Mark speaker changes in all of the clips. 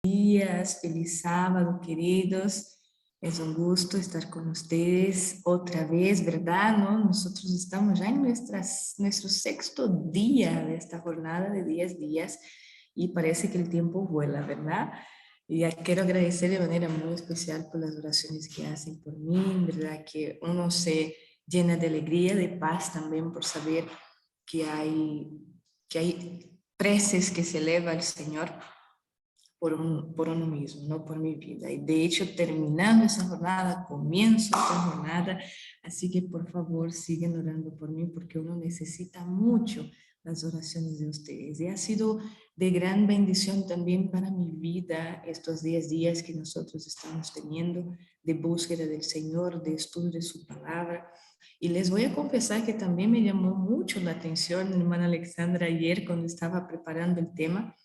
Speaker 1: Días, feliz sábado, queridos. Es un gusto estar con ustedes otra vez, ¿verdad? ¿No? Nosotros estamos ya en nuestro sexto día de esta jornada de 10 días y parece que el tiempo vuela, ¿verdad? Y quiero agradecer de manera muy especial por las oraciones que hacen por mí, ¿verdad? Que uno se llena de alegría, de paz también por saber que hay preces que se eleva al Señor por uno mismo, no por mi vida. Y de hecho, terminando esa jornada, comienzo esta jornada, así que por favor sigan orando por mí porque uno necesita mucho las oraciones de ustedes. Y ha sido de gran bendición también para mi vida estos 10 días que nosotros estamos teniendo de búsqueda del Señor, de estudio de su palabra. Y les voy a confesar que también me llamó mucho la atención, hermana Alexandra, ayer cuando estaba preparando el tema.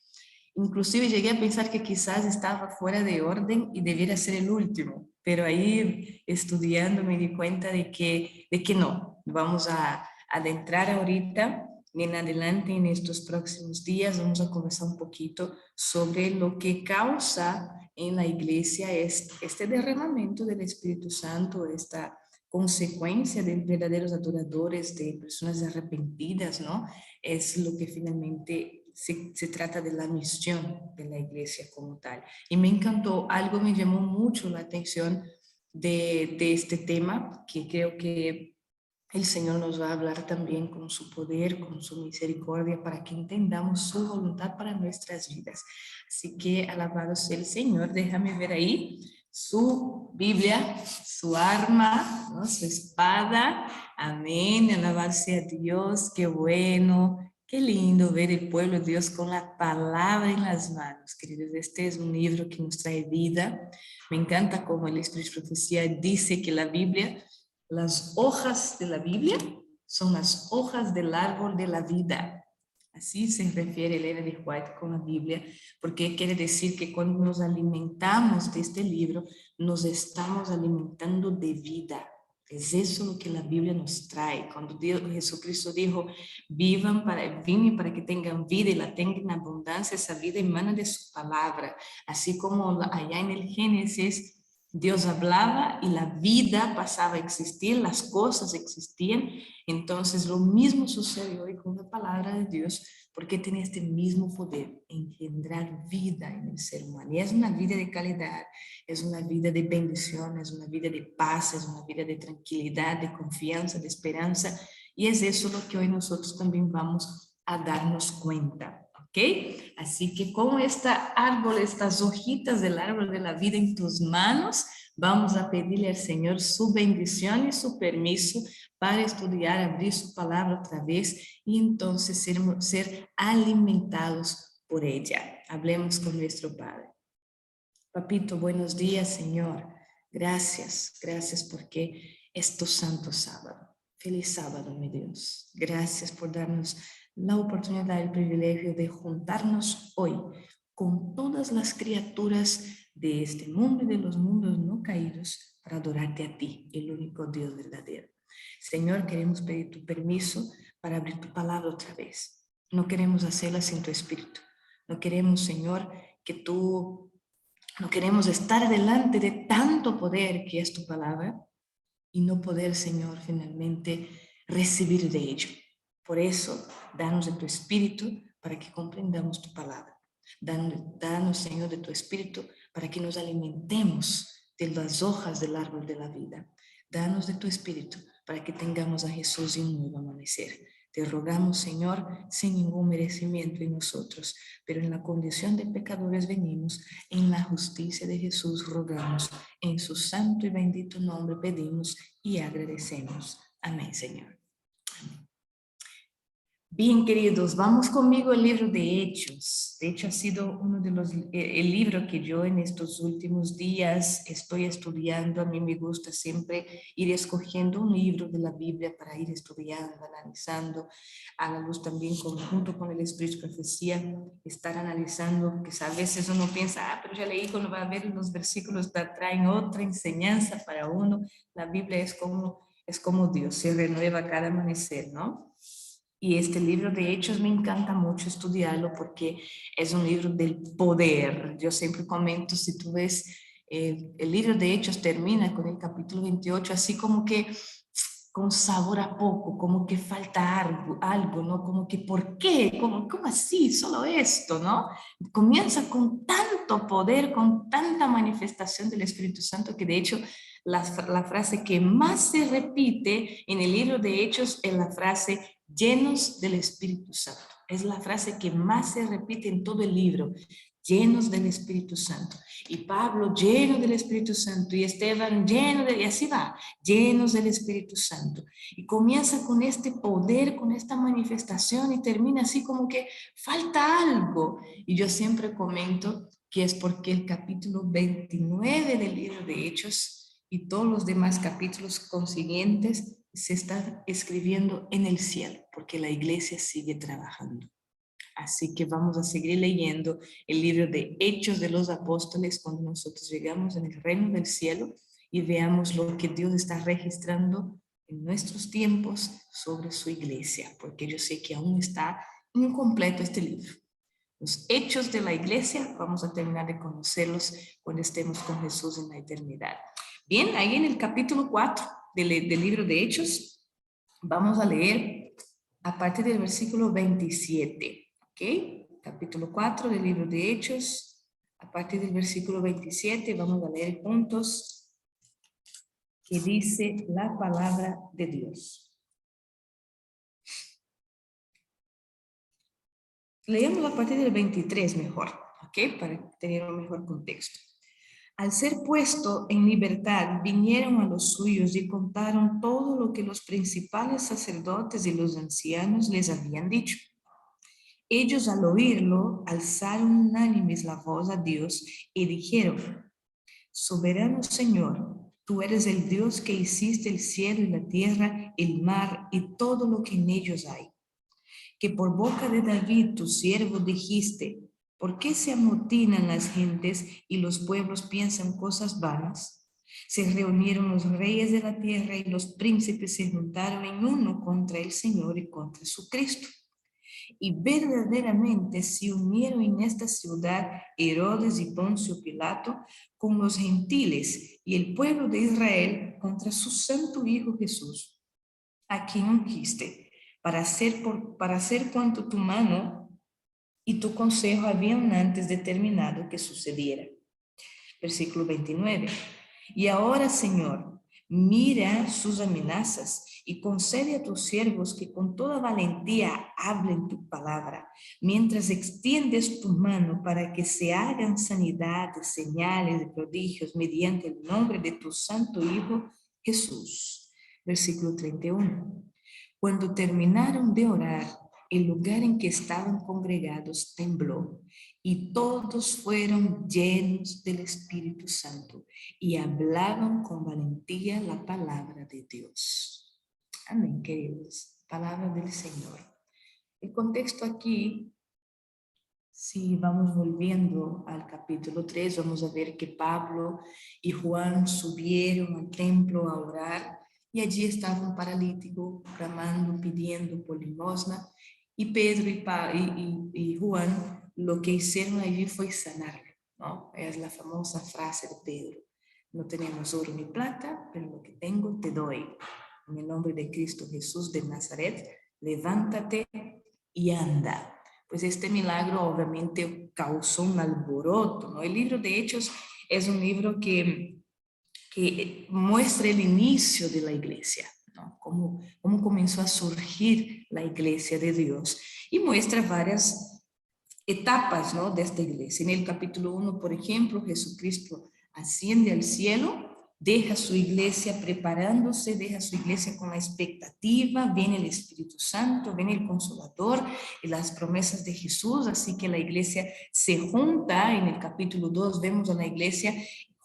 Speaker 1: Inclusive llegué a pensar que quizás estaba fuera de orden y debiera ser el último, pero ahí estudiando me di cuenta de que no, vamos a adentrar ahorita, en adelante en estos próximos días, vamos a conversar un poquito sobre lo que causa en la iglesia este derramamiento del Espíritu Santo, esta consecuencia de verdaderos adoradores, de personas arrepentidas, ¿no? Es lo que finalmente se trata de la misión de la iglesia como tal. Y me encantó, algo me llamó mucho la atención de este tema, que creo que el Señor nos va a hablar también con su poder, con su misericordia, para que entendamos su voluntad para nuestras vidas. Así que alabado sea el Señor. Déjame ver ahí su Biblia, su arma, ¿no? Su espada. Amén. Alabado sea Dios. Qué bueno. Qué lindo ver el pueblo de Dios con la palabra en las manos, queridos. Este es un libro que nos trae vida. Me encanta cómo el Espíritu de Profecía dice que la Biblia, las hojas de la Biblia son las hojas del árbol de la vida. Así se refiere Ellen G. White con la Biblia, porque quiere decir que cuando nos alimentamos de este libro, nos estamos alimentando de vida. Es eso lo que la Biblia nos trae. Cuando Jesucristo dijo, vine para que tengan vida y la tengan en abundancia, esa vida emana de su palabra. Así como allá en el Génesis, Dios hablaba y la vida pasaba a existir, las cosas existían. Entonces lo mismo sucede hoy con la palabra de Dios, porque tiene este mismo poder, engendrar vida en el ser humano. Y es una vida de calidad, es una vida de bendición, es una vida de paz, es una vida de tranquilidad, de confianza, de esperanza. Y es eso lo que hoy nosotros también vamos a darnos cuenta. ¿Ok? Así que con esta árbol, estas hojitas del árbol de la vida en tus manos, vamos a pedirle al Señor su bendición y su permiso para estudiar, abrir su palabra otra vez y entonces ser alimentados por ella. Hablemos con nuestro Padre. Papito, buenos días, Señor. Gracias, gracias porque es tu santo sábado. Feliz sábado, mi Dios. Gracias por darnos la oportunidad, el privilegio de juntarnos hoy con todas las criaturas de este mundo y de los mundos no caídos para adorarte a ti, el único Dios verdadero. Señor, queremos pedir tu permiso para abrir tu palabra otra vez. No queremos hacerla sin tu espíritu. No queremos, Señor, que tú no queremos estar delante de tanto poder que es tu palabra y no poder, Señor, finalmente recibir de ello. Por eso, danos de tu espíritu para que comprendamos tu palabra. Danos, Señor, de tu espíritu para que nos alimentemos de las hojas del árbol de la vida. Danos de tu espíritu para que tengamos a Jesús y un nuevo amanecer. Te rogamos, Señor, sin ningún merecimiento en nosotros, pero en la condición de pecadores venimos, en la justicia de Jesús rogamos, en su santo y bendito nombre pedimos y agradecemos. Amén, Señor. Bien, queridos, vamos conmigo al libro de Hechos. De hecho, ha sido uno de el libro que yo en estos últimos días estoy estudiando. A mí me gusta siempre ir escogiendo un libro de la Biblia para ir estudiando, analizando, a la luz también junto con el Espíritu de Profecía, estar analizando, que a veces uno piensa, pero ya leí, cuando va a ver los versículos, traen otra enseñanza para uno. La Biblia es como Dios, se renueva cada amanecer, ¿no? Y este libro de Hechos me encanta mucho estudiarlo porque es un libro del poder. Yo siempre comento, si tú ves, el libro de Hechos termina con el capítulo 28, así como que con sabor a poco, como que falta algo, ¿no? Como que, ¿por qué? ¿Cómo así? Solo esto, ¿no? Comienza con tanto poder, con tanta manifestación del Espíritu Santo, que de hecho la frase que más se repite en el libro de Hechos es la frase llenos del Espíritu Santo. Es la frase que más se repite en todo el libro, llenos del Espíritu Santo. Y Pablo lleno del Espíritu Santo, y Esteban y así va, llenos del Espíritu Santo. Y comienza con este poder, con esta manifestación, y termina así como que falta algo. Y yo siempre comento que es porque el capítulo 29 del libro de Hechos y todos los demás capítulos consiguientes se están escribiendo en el cielo, porque la iglesia sigue trabajando. Así que vamos a seguir leyendo el libro de Hechos de los Apóstoles cuando nosotros llegamos en el reino del cielo y veamos lo que Dios está registrando en nuestros tiempos sobre su iglesia, porque yo sé que aún está incompleto este libro. Los hechos de la iglesia, vamos a terminar de conocerlos cuando estemos con Jesús en la eternidad. Bien, ahí en el capítulo 4 del libro de Hechos, vamos a leer a partir del versículo 27. ¿Ok? Capítulo 4 del libro de Hechos, a partir del versículo 27, vamos a leer juntos que dice la palabra de Dios. Leemos a partir del 23 mejor, ¿ok? Para tener un mejor contexto. Al ser puesto en libertad, vinieron a los suyos y contaron todo lo que los principales sacerdotes y los ancianos les habían dicho. Ellos al oírlo alzaron unánimes la voz a Dios y dijeron: Soberano Señor, tú eres el Dios que hiciste el cielo y la tierra, el mar y todo lo que en ellos hay. Que por boca de David tu siervo dijiste: ¿por qué se amotinan las gentes y los pueblos piensan cosas vanas? Se reunieron los reyes de la tierra y los príncipes se juntaron en uno contra el Señor y contra su Cristo. Y verdaderamente se unieron en esta ciudad Herodes y Poncio Pilato con los gentiles y el pueblo de Israel contra su santo Hijo Jesús, a quien ungiste, para hacer cuanto tu mano y tu consejo habían antes determinado que sucediera. Versículo 29. Y ahora, Señor, mira sus amenazas y concede a tus siervos que con toda valentía hablen tu palabra, mientras extiendes tu mano para que se hagan sanidades, señales y prodigios mediante el nombre de tu santo Hijo Jesús. Versículo 31. Cuando terminaron de orar, el lugar en que estaban congregados tembló y todos fueron llenos del Espíritu Santo y hablaban con valentía la palabra de Dios. Amén, queridos. Palabra del Señor. El contexto aquí, si vamos volviendo al capítulo 3, vamos a ver que Pablo y Juan subieron al templo a orar y allí estaba un paralítico clamando, pidiendo por limosna, y Pedro y Juan lo que hicieron allí fue sanarlo, ¿no? Es la famosa frase de Pedro: no tenemos oro ni plata, pero lo que tengo te doy. En el nombre de Cristo Jesús de Nazaret, levántate y anda. Pues este milagro obviamente causó un alboroto, ¿no? El libro de Hechos es un libro que muestra el inicio de la iglesia, ¿no? Cómo comenzó a surgir la iglesia de Dios, y muestra varias etapas, ¿no?, de esta iglesia. En el capítulo 1, por ejemplo, Jesucristo asciende al cielo, deja su iglesia preparándose, deja su iglesia con la expectativa, viene el Espíritu Santo, viene el Consolador y las promesas de Jesús, así que la iglesia se junta. En el capítulo 2 vemos a la iglesia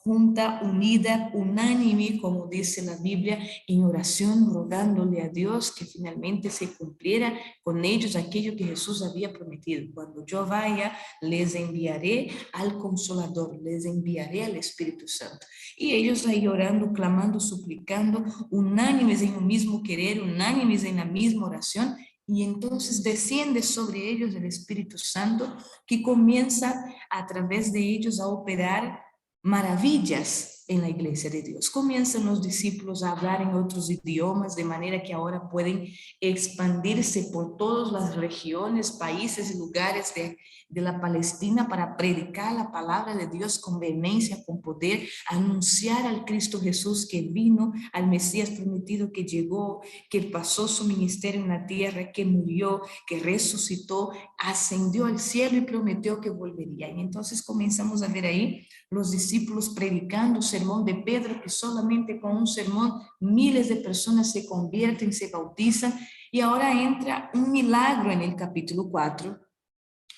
Speaker 1: junta, unida, unánime, como dice la Biblia, en oración, rogándole a Dios que finalmente se cumpliera con ellos aquello que Jesús había prometido: cuando yo vaya, les enviaré al Consolador, les enviaré al Espíritu Santo. Y ellos ahí orando, clamando, suplicando, unánimes en un mismo querer, unánimes en la misma oración, Y entonces desciende sobre ellos el Espíritu Santo, que comienza a través de ellos a operar maravillas en la iglesia de Dios. Comienzan los discípulos a hablar en otros idiomas, de manera que ahora pueden expandirse por todas las regiones, países y lugares de la Palestina para predicar la palabra de Dios con vehemencia, con poder, anunciar al Cristo Jesús que vino, al Mesías prometido que llegó, que pasó su ministerio en la tierra, que murió, que resucitó, ascendió al cielo y prometió que volvería. Y entonces comenzamos a ver ahí los discípulos predicando el sermón de Pedro, que solamente con un sermón miles de personas se convierten, se bautizan, y ahora entra un milagro en el capítulo 4,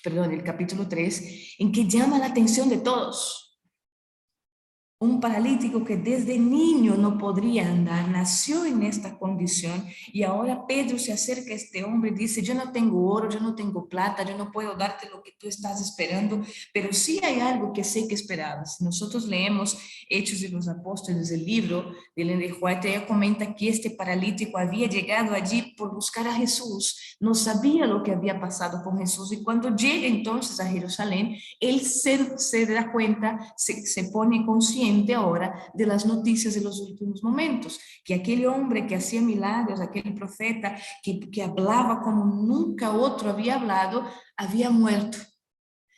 Speaker 1: perdón, el capítulo 3, en que llama la atención de todos. Un paralítico que desde niño no podría andar, nació en esta condición, y ahora Pedro se acerca a este hombre y dice: yo no tengo oro, yo no tengo plata, yo no puedo darte lo que tú estás esperando, pero sí hay algo que sé que esperabas. Nosotros leemos Hechos de los Apóstoles, el libro de Ellen G. White. Ella comenta que este paralítico había llegado allí por buscar a Jesús, no sabía lo que había pasado con Jesús, y cuando llega entonces a Jerusalén, él se da cuenta, se pone consciente ahora de las noticias de los últimos momentos, que aquel hombre que hacía milagros, aquel profeta que hablaba como nunca otro había hablado, había muerto.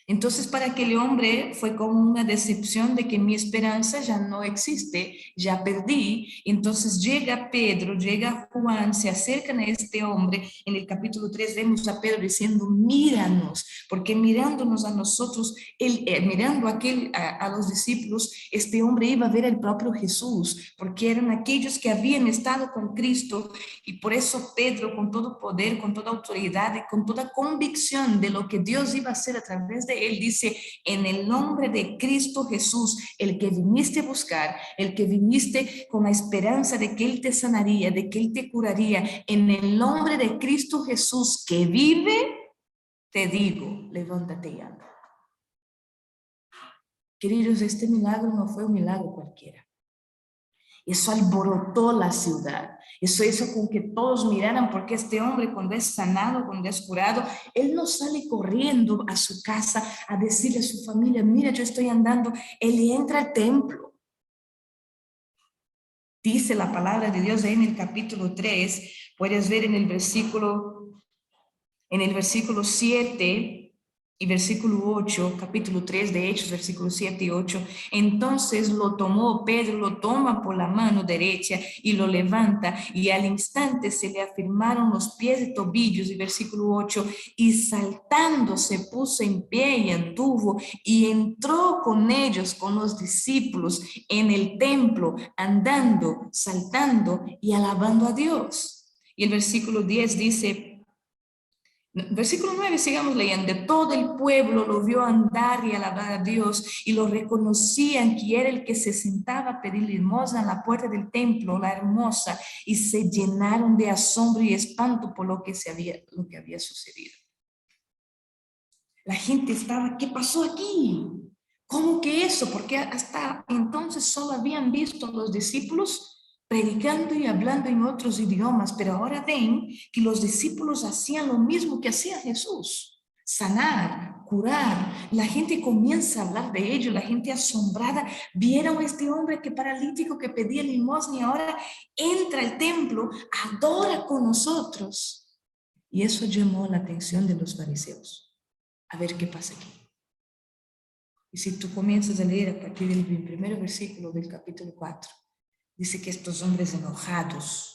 Speaker 1: Entonces para aquel hombre fue como una decepción de que mi esperanza ya no existe, ya perdí. Entonces llega Pedro, llega Juan, se acercan a este hombre. En el capítulo 3 vemos a Pedro diciendo: míranos, porque mirándonos a nosotros, mirando a los discípulos, este hombre iba a ver al propio Jesús, porque eran aquellos que habían estado con Cristo. Y por eso Pedro, con todo poder, con toda autoridad y con toda convicción de lo que Dios iba a hacer a través de él, dice: en el nombre de Cristo Jesús, el que viniste a buscar, el que viniste con la esperanza de que él te sanaría, de que él te curaría, en el nombre de Cristo Jesús que vive, te digo, levántate y anda. Queridos, este milagro no fue un milagro cualquiera. Eso alborotó la ciudad. Eso hizo con que todos miraran, porque este hombre, cuando es sanado, cuando es curado, él no sale corriendo a su casa a decirle a su familia: mira, yo estoy andando. Él entra al templo. Dice la palabra de Dios ahí en el capítulo 3, puedes ver en el versículo 7 y versículo 8, capítulo 3 de Hechos, versículos 7 y 8. Entonces lo tomó Pedro, lo toma por la mano derecha y lo levanta, y al instante se le afirmaron los pies y tobillos. Y versículo 8, y saltando se puso en pie y anduvo, y entró con ellos, con los discípulos, en el templo, andando, saltando y alabando a Dios. Y el versículo 10 dice, versículo 9, sigamos leyendo: todo el pueblo lo vio andar y alabar a Dios, y lo reconocían que era el que se sentaba a pedir limosna en la puerta del templo, la hermosa, y se llenaron de asombro y espanto por lo que había sucedido. La gente estaba: ¿qué pasó aquí? ¿Cómo que eso? Porque hasta entonces solo habían visto a los discípulos predicando y hablando en otros idiomas, pero ahora ven que los discípulos hacían lo mismo que hacía Jesús: sanar, curar. La gente comienza a hablar de ello, la gente asombrada. Vieron a este hombre que paralítico, que pedía limosna, y ahora entra al templo, adora con nosotros. Y eso llamó la atención de los fariseos. A ver qué pasa aquí. Y si tú comienzas a leer a partir del primer versículo del capítulo 4, dice que estos hombres enojados,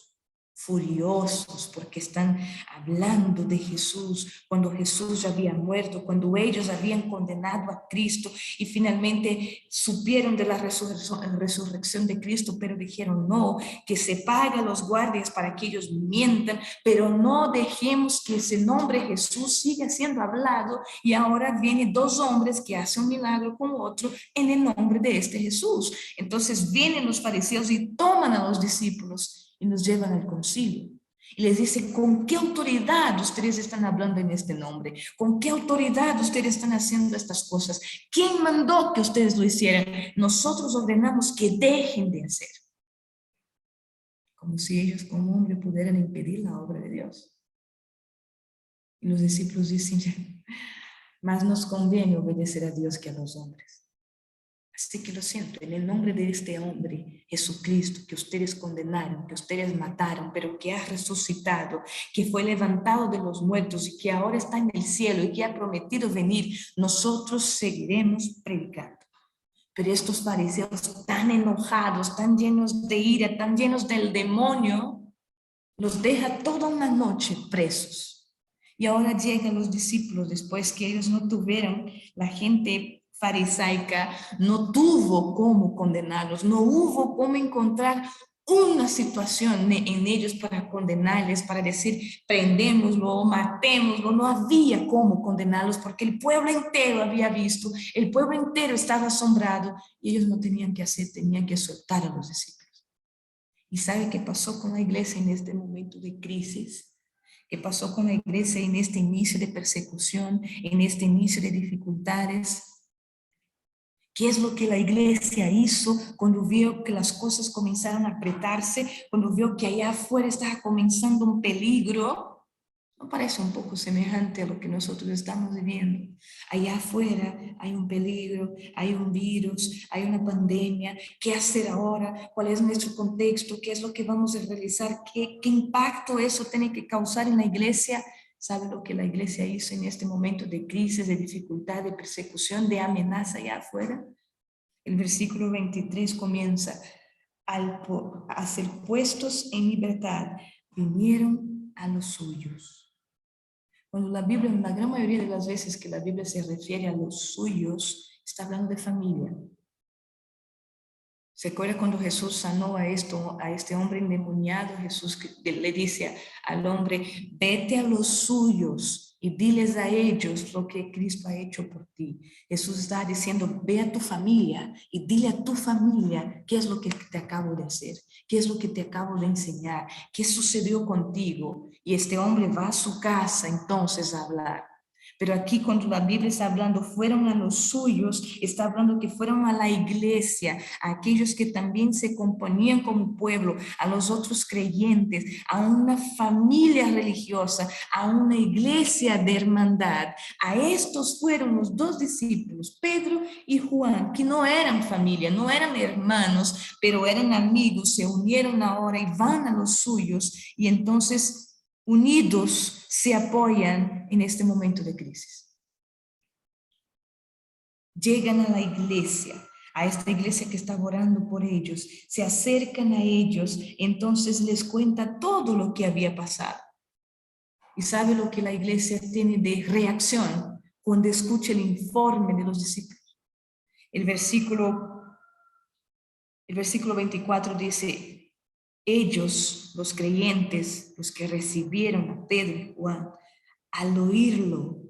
Speaker 1: furiosos, porque están hablando de Jesús, cuando Jesús ya había muerto, cuando ellos habían condenado a Cristo, y finalmente supieron de la resurrección de Cristo, pero dijeron: no, que se pague a los guardias para que ellos mientan, pero no dejemos que ese nombre Jesús siga siendo hablado. Y ahora vienen dos hombres que hacen un milagro con otro en el nombre de este Jesús. Entonces vienen los fariseos y toman a los discípulos y nos llevan al concilio. Y les dice: ¿con qué autoridad ustedes están hablando en este nombre? ¿Con qué autoridad ustedes están haciendo estas cosas? ¿Quién mandó que ustedes lo hicieran? Nosotros ordenamos que dejen de hacer. Como si ellos como hombre pudieran impedir la obra de Dios. Y los discípulos dicen, más nos conviene obedecer a Dios que a los hombres. Así que lo siento, en el nombre de este hombre, Jesucristo, que ustedes condenaron, que ustedes mataron, pero que ha resucitado, que fue levantado de los muertos y que ahora está en el cielo y que ha prometido venir, nosotros seguiremos predicando. Pero estos fariseos tan enojados, tan llenos de ira, tan llenos del demonio, los deja toda una noche presos. Y ahora llegan los discípulos después que ellos no tuvieron, la gente farisaica no tuvo cómo condenarlos, no hubo cómo encontrar una situación en ellos para condenarles, para decir prendémoslo, matémoslo, no había cómo condenarlos porque el pueblo entero había visto, el pueblo entero estaba asombrado y ellos no tenían que hacer, tenían que soltar a los discípulos. ¿Y sabe qué pasó con la iglesia en este momento de crisis? ¿Qué pasó con la iglesia en este inicio de persecución, en este inicio de dificultades? ¿Qué es lo que la iglesia hizo cuando vio que las cosas comenzaron a apretarse, cuando vio que allá afuera estaba comenzando un peligro? ¿No parece un poco semejante a lo que nosotros estamos viviendo? Allá afuera hay un peligro, hay un virus, hay una pandemia. ¿Qué hacer ahora? ¿Cuál es nuestro contexto? ¿Qué es lo que vamos a realizar? ¿Qué impacto eso tiene que causar en la iglesia? ¿Sabe lo que la iglesia hizo en este momento de crisis, de dificultad, de persecución, de amenaza allá afuera? El versículo 23 comienza, a ser puestos en libertad, vinieron a los suyos. Cuando la Biblia, en la gran mayoría de las veces que la Biblia se refiere a los suyos, está hablando de familia. ¿Se acuerda cuando Jesús sanó a este hombre endemoniado? Jesús le dice al hombre, vete a los suyos y diles a ellos lo que Cristo ha hecho por ti. Jesús está diciendo, ve a tu familia y dile a tu familia qué es lo que te acabo de hacer, qué es lo que te acabo de enseñar, qué sucedió contigo. Y este hombre va a su casa entonces a hablar. Pero aquí cuando la Biblia está hablando, fueron a los suyos, está hablando que fueron a la iglesia, a aquellos que también se componían como pueblo, a los otros creyentes, a una familia religiosa, a una iglesia de hermandad. A estos fueron los dos discípulos, Pedro y Juan, que no eran familia, no eran hermanos, pero eran amigos, se unieron ahora y van a los suyos y entonces unidos se apoyan en este momento de crisis. Llegan a la iglesia, a esta iglesia que está orando por ellos, se acercan a ellos, entonces les cuenta todo lo que había pasado. ¿Y sabe lo que la iglesia tiene de reacción cuando escucha el informe de los discípulos? El versículo 24 dice, ellos, los creyentes, los que recibieron a Pedro y Juan, al oírlo,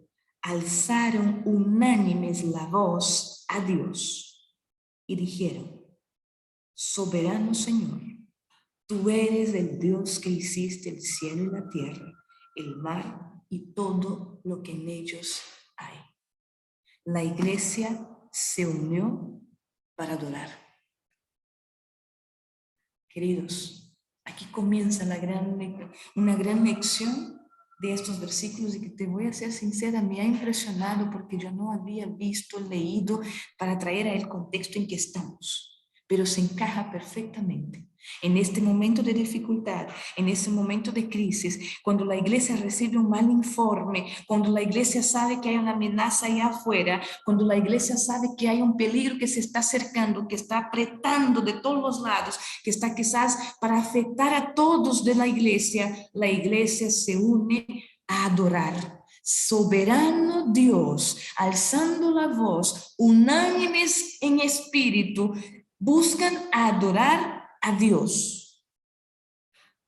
Speaker 1: alzaron unánimes la voz a Dios y dijeron, soberano Señor, tú eres el Dios que hiciste el cielo y la tierra, el mar y todo lo que en ellos hay. La iglesia se unió para adorar. Queridos, aquí comienza una gran lección de estos versículos y que te voy a ser sincera, me ha impresionado porque yo no había visto, leído para traer a el contexto en que estamos, pero se encaja perfectamente. En este momento de dificultad, en este momento de crisis, cuando la iglesia recibe un mal informe, cuando la iglesia sabe que hay una amenaza allá afuera, cuando la iglesia sabe que hay un peligro que se está acercando, que está apretando de todos los lados, que está quizás para afectar a todos de la iglesia se une a adorar. Soberano Dios, alzando la voz, unánimes en espíritu, buscan adorar a Dios.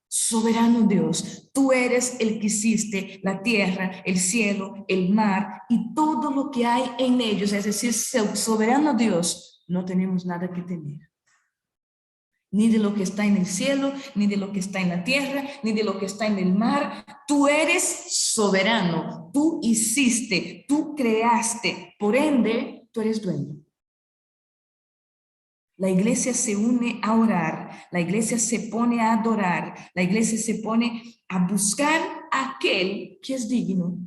Speaker 1: Soberano Dios, tú eres el que hiciste la tierra, el cielo, el mar y todo lo que hay en ellos. Es decir, soberano Dios, no tenemos nada que temer. Ni de lo que está en el cielo, ni de lo que está en la tierra, ni de lo que está en el mar. Tú eres soberano, tú hiciste, tú creaste, por ende, tú eres dueño. La iglesia se une a orar, la iglesia se pone a adorar, la iglesia se pone a buscar a aquel que es digno,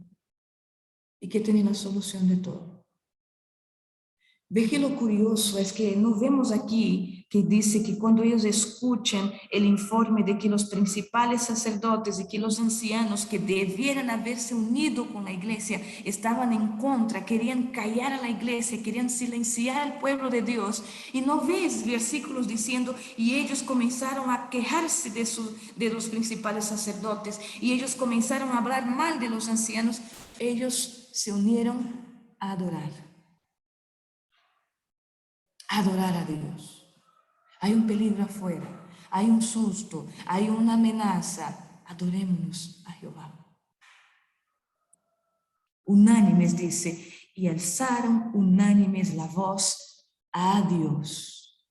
Speaker 1: y que tiene la solución de todo. Ve que lo curioso es que no vemos aquí que dice que cuando ellos escuchan el informe de que los principales sacerdotes y que los ancianos que debieran haberse unido con la iglesia estaban en contra, querían callar a la iglesia, querían silenciar al pueblo de Dios. Y no ves versículos diciendo, y ellos comenzaron a quejarse de los principales sacerdotes, y ellos comenzaron a hablar mal de los ancianos. Ellos se unieron a adorar a Dios. Hay un peligro afuera, hay un susto, hay una amenaza. Adorémonos a Jehová. Unánimes dice, y alzaron unánimes la voz a Dios,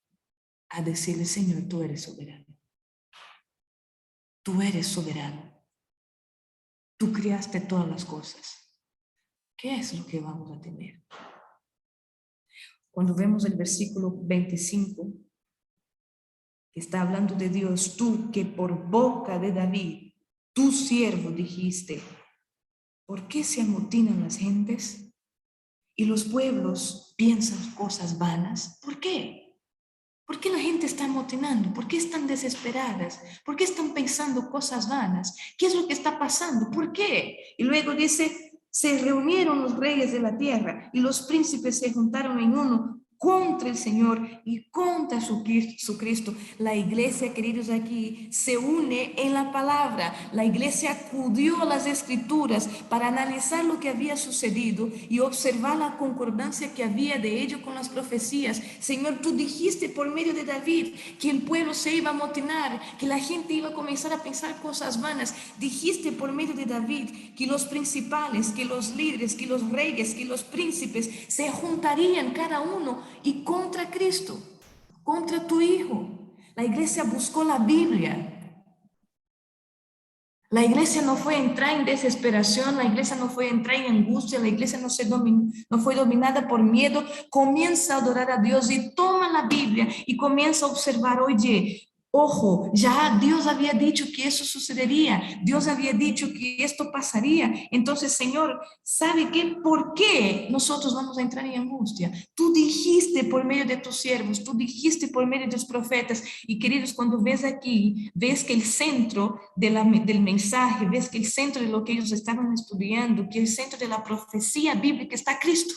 Speaker 1: a decirle, Señor, tú eres soberano. Tú eres soberano. Tú creaste todas las cosas. ¿Qué es lo que vamos a temer? Cuando vemos el versículo 25, que está hablando de Dios, tú que por boca de David, tu siervo, dijiste, ¿por qué se amotinan las gentes y los pueblos piensan cosas vanas? ¿Por qué? ¿Por qué la gente está amotinando? ¿Por qué están desesperadas? ¿Por qué están pensando cosas vanas? ¿Qué es lo que está pasando? ¿Por qué? Y luego dice, se reunieron los reyes de la tierra y los príncipes se juntaron en uno contra el Señor y contra su Cristo. La iglesia, queridos, aquí se une en la palabra. La iglesia acudió a las escrituras para analizar lo que había sucedido y observar la concordancia que había de ello con las profecías. Señor, tú dijiste por medio de David que el pueblo se iba a amotinar, que la gente iba a comenzar a pensar cosas vanas. Dijiste por medio de David que los principales, que los líderes, que los reyes, que los príncipes se juntarían cada uno y contra Cristo, contra tu Hijo. La iglesia buscó la Biblia. La iglesia no fue a entrar en desesperación, la iglesia no fue a entrar en angustia, la iglesia no fue dominada por miedo. Comienza a adorar a Dios y toma la Biblia y comienza a observar, oye, ojo, ya Dios había dicho que eso sucedería, Dios había dicho que esto pasaría. Entonces, Señor, ¿sabe qué? ¿Por qué nosotros vamos a entrar en angustia? Tú dijiste por medio de tus siervos, tú dijiste por medio de los profetas. Y queridos, cuando ves aquí, ves que el centro del mensaje, ves que el centro de lo que ellos estaban estudiando, que el centro de la profecía bíblica está Cristo.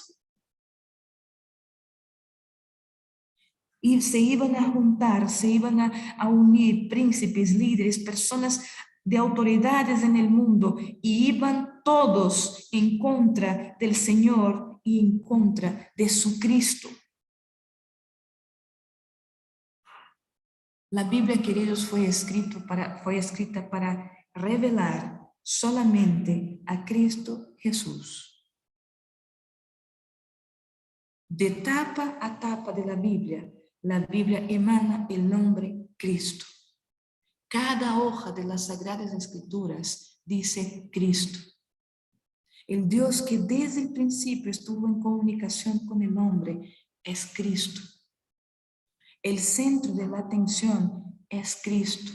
Speaker 1: Y se iban a juntar, se iban a unir príncipes, líderes, personas de autoridades en el mundo, y iban todos en contra del Señor y en contra de su Cristo. La Biblia, queridos, fue escrita para revelar solamente a Cristo Jesús. De tapa a tapa de la Biblia emana el nombre Cristo. Cada hoja de las Sagradas Escrituras dice Cristo. El Dios que desde el principio estuvo en comunicación con el hombre es Cristo. El centro de la atención es Cristo.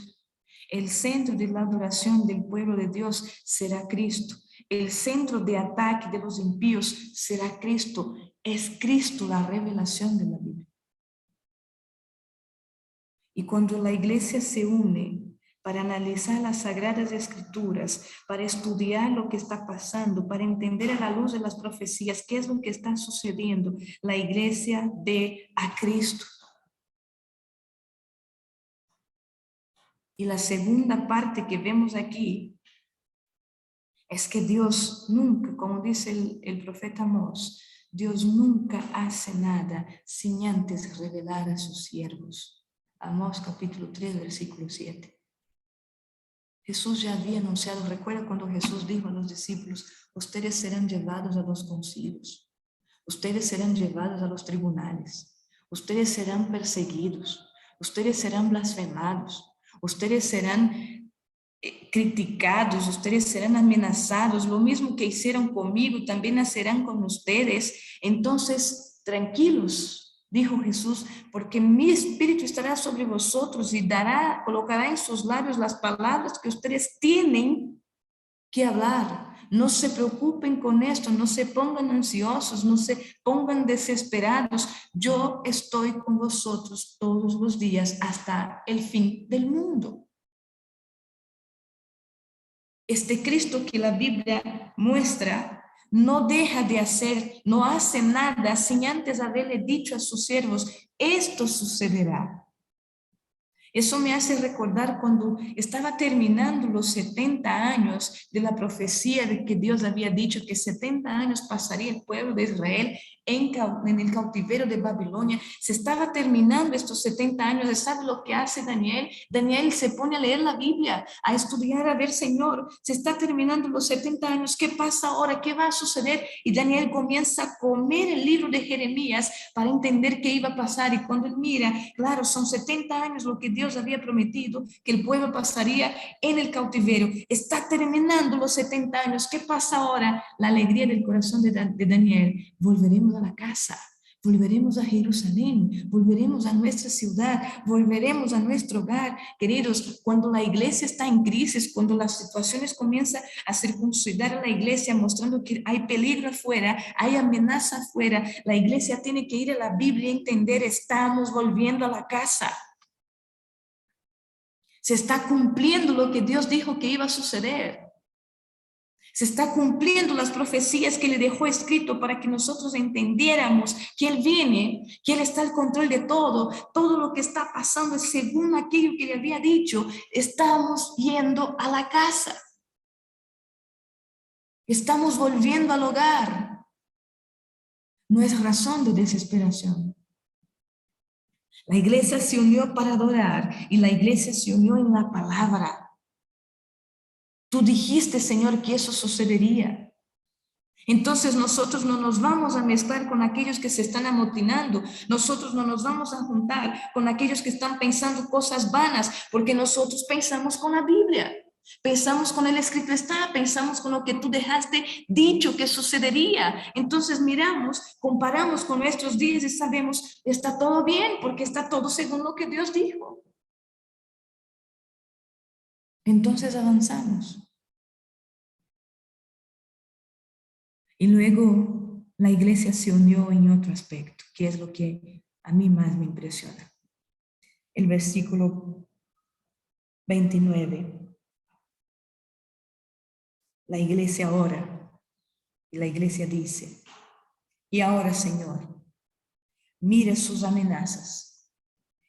Speaker 1: El centro de la adoración del pueblo de Dios será Cristo. El centro de ataque de los impíos será Cristo. Es Cristo la revelación de la Biblia. Y cuando la iglesia se une para analizar las Sagradas Escrituras, para estudiar lo que está pasando, para entender a la luz de las profecías qué es lo que está sucediendo, la iglesia ve a Cristo. Y la segunda parte que vemos aquí es que Dios nunca, como dice el profeta Amós, Dios nunca hace nada sin antes revelar a sus siervos. Amós capítulo 3, versículo 7. Jesús ya había anunciado, recuerda cuando Jesús dijo a los discípulos, ustedes serán llevados a los concilios, ustedes serán llevados a los tribunales, ustedes serán perseguidos, ustedes serán blasfemados, ustedes serán criticados, ustedes serán amenazados, lo mismo que hicieron conmigo, también hacerán con ustedes. Entonces, tranquilos, dijo Jesús, porque mi espíritu estará sobre vosotros y colocará en sus labios las palabras que ustedes tienen que hablar. No se preocupen con esto, no se pongan ansiosos, no se pongan desesperados. Yo estoy con vosotros todos los días hasta el fin del mundo. Este Cristo que la Biblia muestra no deja de hacer, no hace nada sin antes haberle dicho a sus siervos, esto sucederá. Eso me hace recordar cuando estaba terminando los 70 años de la profecía de que Dios había dicho que 70 años pasaría el pueblo de Israel en el cautiverio de Babilonia. Se estaba terminando estos 70 años. ¿Y sabe lo que hace Daniel? Daniel se pone a leer la Biblia, a estudiar, a ver, Señor, se está terminando los 70 años. ¿Qué pasa ahora? ¿Qué va a suceder? Y Daniel comienza a comer el libro de Jeremías para entender qué iba a pasar. Y cuando él mira, claro, son 70 años lo que Dios había prometido, que el pueblo pasaría en el cautiverio. Está terminando los 70 años. ¿Qué pasa ahora? La alegría del corazón de Daniel. Volveremos a la casa. Volveremos a Jerusalén, volveremos a nuestra ciudad, volveremos a nuestro hogar. Queridos, cuando la iglesia está en crisis, cuando las situaciones comienzan a circuncidar a la iglesia, mostrando que hay peligro afuera, hay amenaza afuera, la iglesia tiene que ir a la Biblia y entender, estamos volviendo a la casa. Se está cumpliendo lo que Dios dijo que iba a suceder. Se está cumpliendo las profecías que le dejó escrito para que nosotros entendiéramos que Él viene, que Él está al control de todo. Todo lo que está pasando es según aquello que le había dicho. Estamos yendo a la casa. Estamos volviendo al hogar. No es razón de desesperación. La iglesia se unió para adorar y la iglesia se unió en la palabra. Tú dijiste, Señor, que eso sucedería. Entonces nosotros no nos vamos a mezclar con aquellos que se están amotinando. Nosotros no nos vamos a juntar con aquellos que están pensando cosas vanas, porque nosotros pensamos con la Biblia. Pensamos con el escrito está, pensamos con lo que tú dejaste dicho que sucedería. Entonces miramos, comparamos con nuestros días y sabemos, está todo bien, porque está todo según lo que Dios dijo. Entonces avanzamos. Y luego la iglesia se unió en otro aspecto, que es lo que a mí más me impresiona. El versículo 29. La iglesia ora y la iglesia dice, y ahora, Señor, mira sus amenazas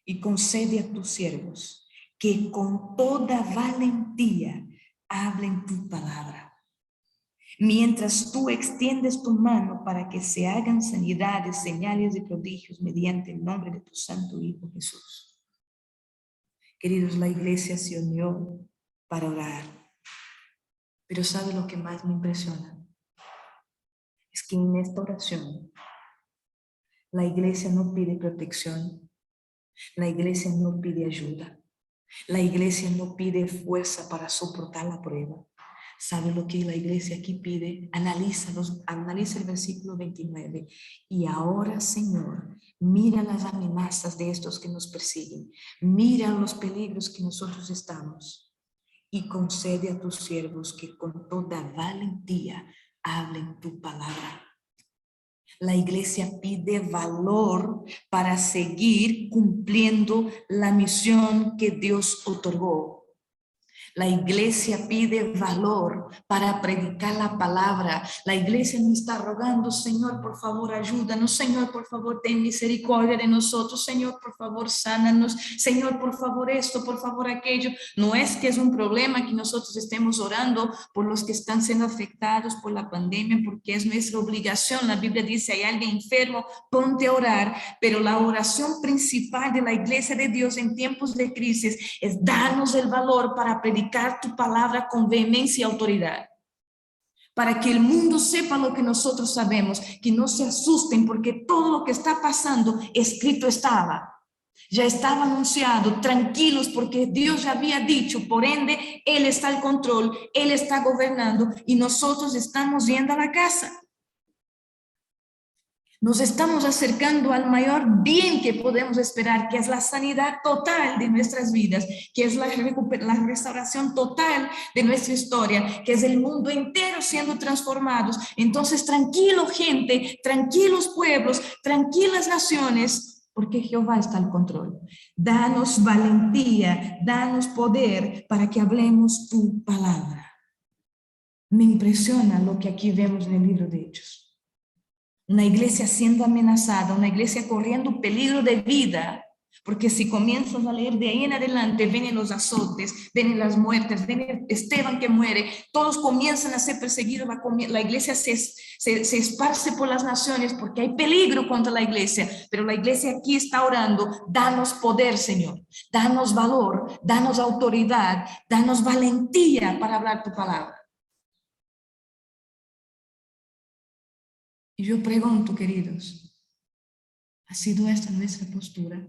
Speaker 1: y concede a tus siervos que con toda valentía hablen tu palabra. Mientras tú extiendes tu mano para que se hagan sanidades, señales y prodigios mediante el nombre de tu santo Hijo Jesús. Queridos, la iglesia se unió para orar. Pero ¿sabe lo que más me impresiona? Es que en esta oración la iglesia no pide protección, la iglesia no pide ayuda, la iglesia no pide fuerza para soportar la prueba. ¿Sabe lo que la iglesia aquí pide? Analiza el versículo 29. Y ahora, Señor, mira las amenazas de estos que nos persiguen. Mira los peligros que nosotros estamos. Y concede a tus siervos que con toda valentía hablen tu palabra. La iglesia pide valor para seguir cumpliendo la misión que Dios otorgó. La iglesia pide valor para predicar la palabra. La iglesia no está rogando, Señor, por favor, ayúdanos. Señor, por favor, ten misericordia de nosotros. Señor, por favor, sánanos. Señor, por favor, esto, por favor, aquello. No es que es un problema que nosotros estemos orando por los que están siendo afectados por la pandemia, porque es nuestra obligación. La Biblia dice, hay alguien enfermo, ponte a orar. Pero la oración principal de la iglesia de Dios en tiempos de crisis es darnos el valor para predicar tu palabra con vehemencia y autoridad, para que el mundo sepa lo que nosotros sabemos, que no se asusten porque todo lo que está pasando escrito estaba, ya estaba anunciado, tranquilos porque Dios ya había dicho, por ende Él está al control, Él está gobernando y nosotros estamos yendo a la casa. Nos estamos acercando al mayor bien que podemos esperar, que es la sanidad total de nuestras vidas, que es la restauración total de nuestra historia, que es el mundo entero siendo transformados. Entonces, tranquilo gente, tranquilos pueblos, tranquilas naciones, porque Jehová está al control. Danos valentía, danos poder para que hablemos tu palabra. Me impresiona lo que aquí vemos en el libro de Hechos. Una iglesia siendo amenazada, una iglesia corriendo peligro de vida, porque si comienzas a leer de ahí en adelante, vienen los azotes, vienen las muertes, viene Esteban que muere, todos comienzan a ser perseguidos, la iglesia se esparce por las naciones porque hay peligro contra la iglesia, pero la iglesia aquí está orando, danos poder, Señor, danos valor, danos autoridad, danos valentía para hablar tu palabra. Y yo pregunto, queridos, ¿ha sido esta nuestra postura?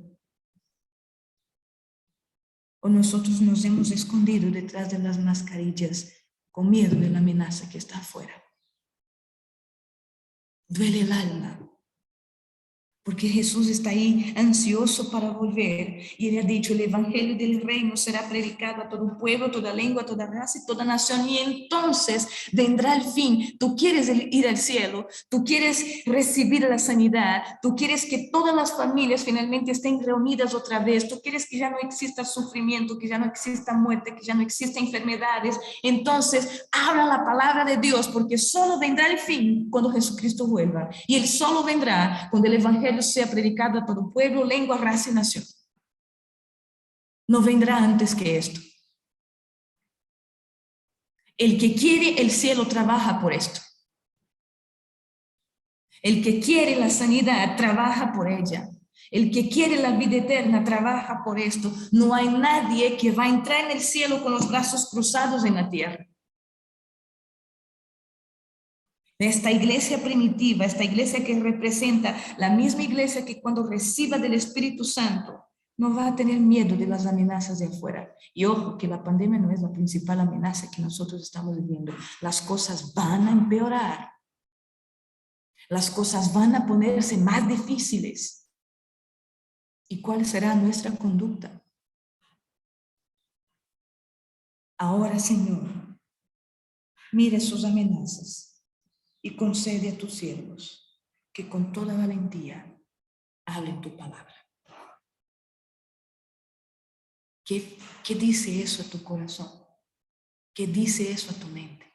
Speaker 1: ¿O nosotros nos hemos escondido detrás de las mascarillas con miedo de la amenaza que está afuera? Duele el alma, porque Jesús está ahí ansioso para volver. Y Él ha dicho, el evangelio del reino será predicado a todo pueblo, toda lengua, toda raza y toda nación. Y entonces vendrá el fin. Tú quieres ir al cielo, tú quieres recibir la sanidad, tú quieres que todas las familias finalmente estén reunidas otra vez, tú quieres que ya no exista sufrimiento, que ya no exista muerte, que ya no exista enfermedades. Entonces habla la palabra de Dios, porque solo vendrá el fin cuando Jesucristo vuelva. Y Él solo vendrá cuando el evangelio sea predicado a todo pueblo, lengua, raza y nación. No vendrá antes que esto. El que quiere el cielo trabaja por esto. El que quiere la sanidad trabaja por ella. El que quiere la vida eterna trabaja por esto. No hay nadie que va a entrar en el cielo con los brazos cruzados en la tierra. Esta iglesia primitiva, esta iglesia que representa la misma iglesia que cuando reciba del Espíritu Santo, no va a tener miedo de las amenazas de afuera. Y ojo, que la pandemia no es la principal amenaza que nosotros estamos viviendo. Las cosas van a empeorar. Las cosas van a ponerse más difíciles. ¿Y cuál será nuestra conducta? Ahora, Señor, mira sus amenazas y concede a tus siervos que con toda valentía hablen tu palabra. ¿Qué dice eso a tu corazón? ¿Qué dice eso a tu mente?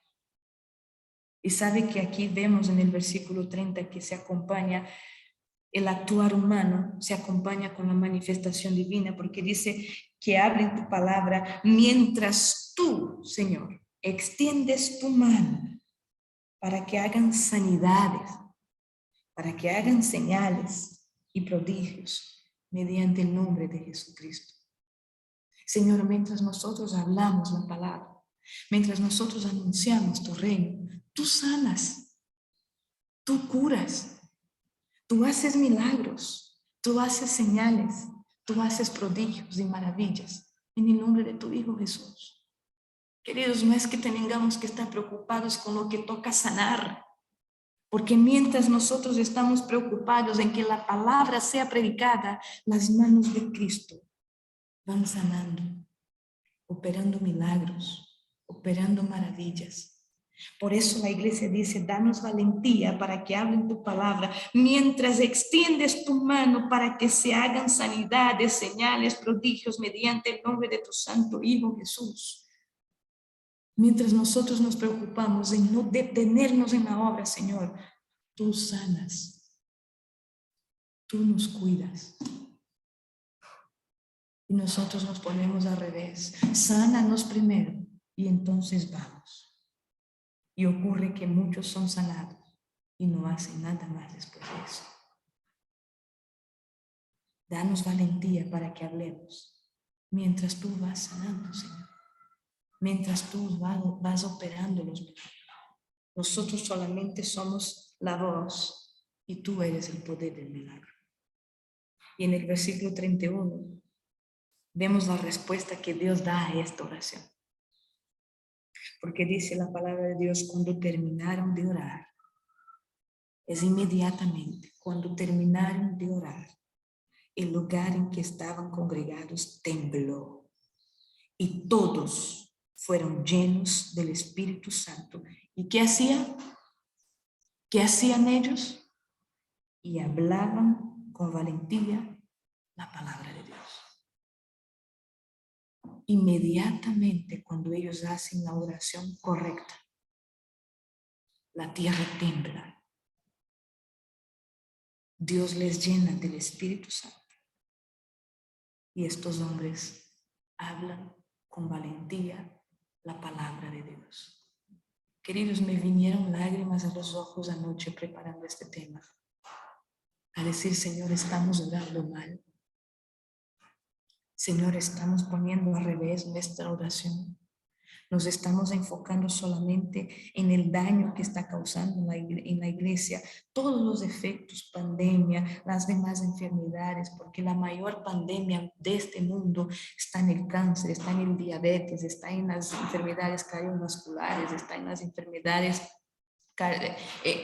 Speaker 1: Y sabe que aquí vemos en el versículo 30 que se acompaña el actuar humano, se acompaña con la manifestación divina, porque dice que hablen tu palabra mientras tú, Señor, extiendes tu mano para que hagan sanidades, para que hagan señales y prodigios mediante el nombre de Jesucristo. Señor, mientras nosotros hablamos la palabra, mientras nosotros anunciamos tu reino, tú sanas, tú curas, tú haces milagros, tú haces señales, tú haces prodigios y maravillas en el nombre de tu Hijo Jesús. Queridos, no es que tengamos que estar preocupados con lo que toca sanar, porque mientras nosotros estamos preocupados en que la palabra sea predicada, las manos de Cristo van sanando, operando milagros, operando maravillas. Por eso la iglesia dice, danos valentía para que hablen tu palabra, mientras extiendes tu mano para que se hagan sanidades, señales, prodigios mediante el nombre de tu santo Hijo Jesús. Mientras nosotros nos preocupamos en no detenernos en la obra, Señor, tú sanas, tú nos cuidas. Y nosotros nos ponemos al revés. Sánanos primero y entonces vamos. Y ocurre que muchos son sanados y no hacen nada más después de eso. Danos valentía para que hablemos mientras tú vas sanando, Señor. Mientras tú vas operando los milagros. Nosotros solamente somos la voz y tú eres el poder del milagro. Y en el versículo 31 vemos la respuesta que Dios da a esta oración. Porque dice la palabra de Dios, cuando terminaron de orar, es inmediatamente cuando terminaron de orar, el lugar en que estaban congregados tembló y todos fueron llenos del Espíritu Santo. ¿Y qué hacían? ¿Qué hacían ellos? Y hablaban con valentía la palabra de Dios. Inmediatamente cuando ellos hacen la oración correcta, la tierra tiembla. Dios les llena del Espíritu Santo. Y estos hombres hablan con valentía la palabra de Dios. Queridos, me vinieron lágrimas a los ojos anoche preparando este tema. A decir, Señor, estamos orando mal. Señor, estamos poniendo al revés nuestra oración. Nos estamos enfocando solamente en el daño que está causando en la iglesia, todos los efectos, pandemia, las demás enfermedades, porque la mayor pandemia de este mundo está en el cáncer, está en el diabetes, está en las enfermedades cardiovasculares, está en las enfermedades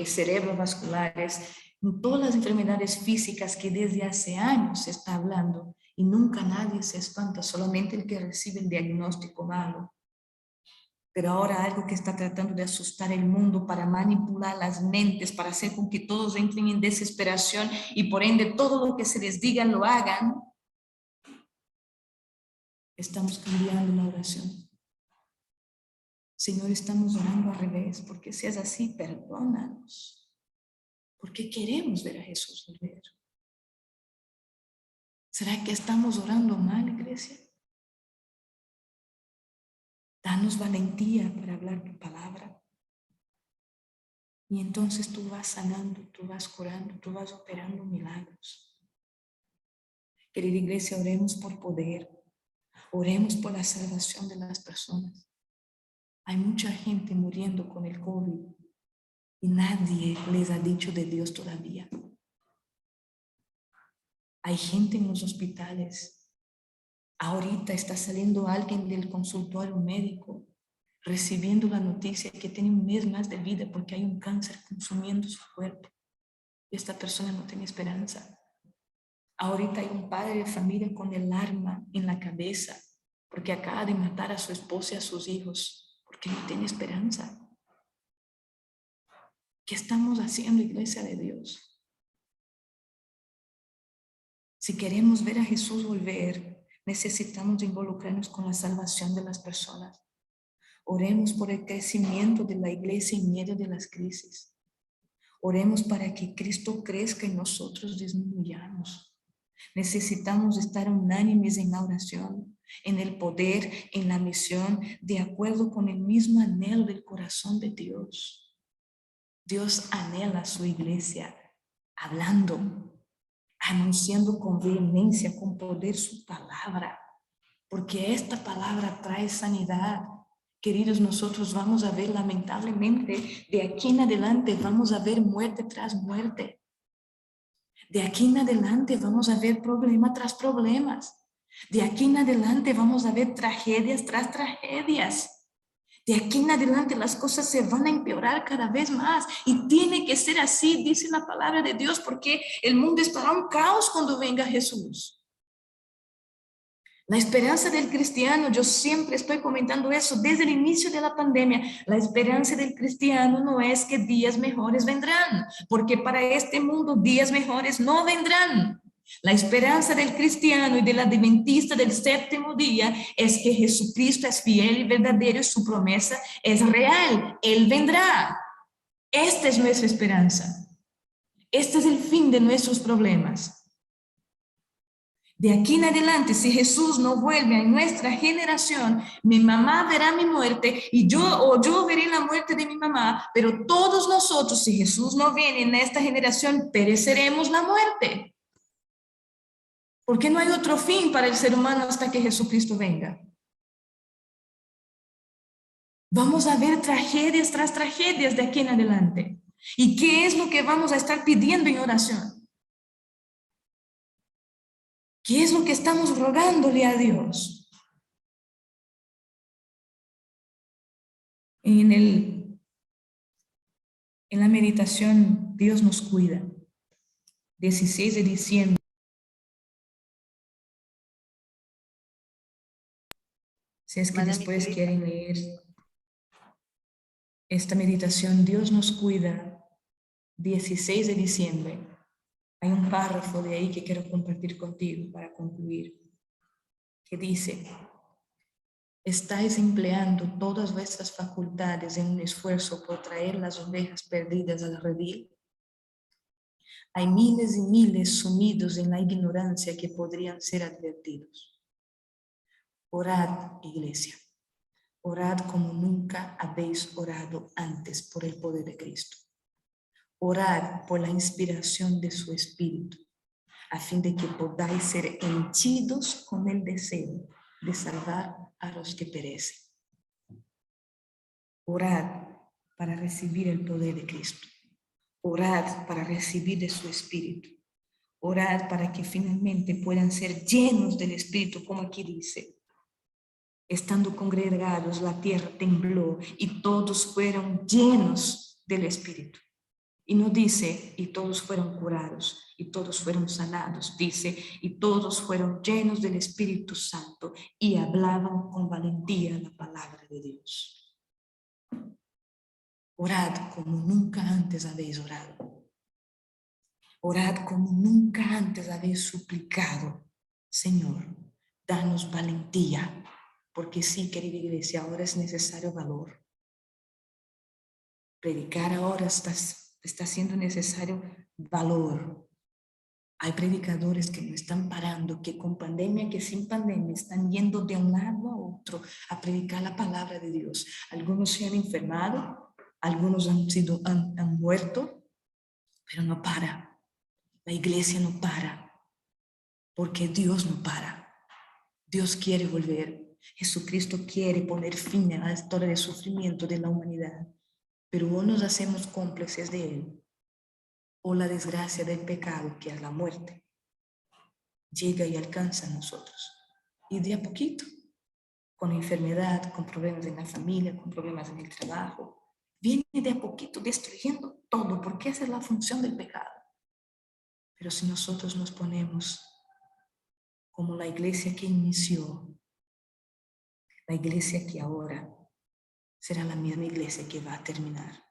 Speaker 1: cerebrovasculares, en todas las enfermedades físicas que desde hace años se está hablando y nunca nadie se espanta, solamente el que recibe el diagnóstico malo. Pero ahora algo que está tratando de asustar el mundo para manipular las mentes, para hacer con que todos entren en desesperación y por ende todo lo que se les diga lo hagan. Estamos cambiando la oración. Señor, estamos orando al revés, porque si es así, perdónanos. Porque queremos ver a Jesús volver. ¿Será que estamos orando mal, iglesia? Danos valentía para hablar tu palabra. Y entonces tú vas sanando, tú vas curando, tú vas operando milagros. Querida iglesia, oremos por poder. Oremos por la salvación de las personas. Hay mucha gente muriendo con el COVID y nadie les ha dicho de Dios todavía. Hay gente en los hospitales. Ahorita está saliendo alguien del consultorio médico recibiendo la noticia que tiene un mes más de vida porque hay un cáncer consumiendo su cuerpo. Y esta persona no tiene esperanza. Ahorita hay un padre de familia con el arma en la cabeza porque acaba de matar a su esposa y a sus hijos porque no tiene esperanza. ¿Qué estamos haciendo, iglesia de Dios? Si queremos ver a Jesús volver, necesitamos involucrarnos con la salvación de las personas. Oremos por el crecimiento de la iglesia en medio de las crisis. Oremos para que Cristo crezca y nosotros disminuyamos. Necesitamos estar unánimes en la oración, en el poder, en la misión, de acuerdo con el mismo anhelo del corazón de Dios. Dios anhela a su iglesia hablando, anunciando con vehemencia, con poder su palabra, porque esta palabra trae sanidad. Queridos, nosotros vamos a ver lamentablemente, de aquí en adelante vamos a ver muerte tras muerte. De aquí en adelante vamos a ver problema tras problemas. De aquí en adelante vamos a ver tragedias tras tragedias. De aquí en adelante las cosas se van a empeorar cada vez más. Y tiene que ser así, dice la palabra de Dios, porque el mundo estará un caos cuando venga Jesús. La esperanza del cristiano, yo siempre estoy comentando eso desde el inicio de la pandemia, la esperanza del cristiano no es que días mejores vendrán, porque para este mundo días mejores no vendrán. La esperanza del cristiano y del adventista del séptimo día es que Jesucristo es fiel y verdadero y su promesa es real. Él vendrá. Esta es nuestra esperanza. Este es el fin de nuestros problemas. De aquí en adelante, si Jesús no vuelve a nuestra generación, mi mamá verá mi muerte y yo veré la muerte de mi mamá, pero todos nosotros, si Jesús no viene en esta generación, pereceremos la muerte. Porque no hay otro fin para el ser humano hasta que Jesucristo venga. Vamos a ver tragedias tras tragedias de aquí en adelante. ¿Y qué es lo que vamos a estar pidiendo en oración? ¿Qué es lo que estamos rogándole a Dios? En En la meditación, Dios nos cuida. 16 de diciembre. Si es que después quieren leer esta meditación, Dios nos cuida, 16 de diciembre. Hay un párrafo de ahí que quiero compartir contigo para concluir, que dice: estáis empleando todas vuestras facultades en un esfuerzo por traer las ovejas perdidas al redil. Hay miles y miles sumidos en la ignorancia que podrían ser advertidos. Orad, iglesia. Orad como nunca habéis orado antes por el poder de Cristo. Orad por la inspiración de su Espíritu, a fin de que podáis ser henchidos con el deseo de salvar a los que perecen. Orad para recibir el poder de Cristo. Orad para recibir de su Espíritu. Orad para que finalmente puedan ser llenos del Espíritu, como aquí dice. Estando congregados, la tierra tembló y todos fueron llenos del Espíritu. Y no dice, y todos fueron curados, y todos fueron sanados. Dice, y todos fueron llenos del Espíritu Santo y hablaban con valentía la palabra de Dios. Orad como nunca antes habéis orado. Orad como nunca antes habéis suplicado. Señor, danos valentía. Porque sí, querida iglesia, ahora es necesario valor. Predicar ahora está siendo necesario valor. Hay predicadores que no están parando, que con pandemia, que sin pandemia, están yendo de un lado a otro a predicar la palabra de Dios. Algunos se han enfermado, algunos han muerto, pero no para. La iglesia no para, porque Dios no para. Dios quiere volver. Jesucristo quiere poner fin a la historia de sufrimiento de la humanidad, pero o nos hacemos cómplices de Él, o la desgracia del pecado, que es la muerte, llega y alcanza a nosotros. Y de a poquito, con enfermedad, con problemas en la familia, con problemas en el trabajo, viene de a poquito destruyendo todo, porque esa es la función del pecado. Pero si nosotros nos ponemos como la iglesia que inició, la iglesia que ahora será la misma iglesia que va a terminar.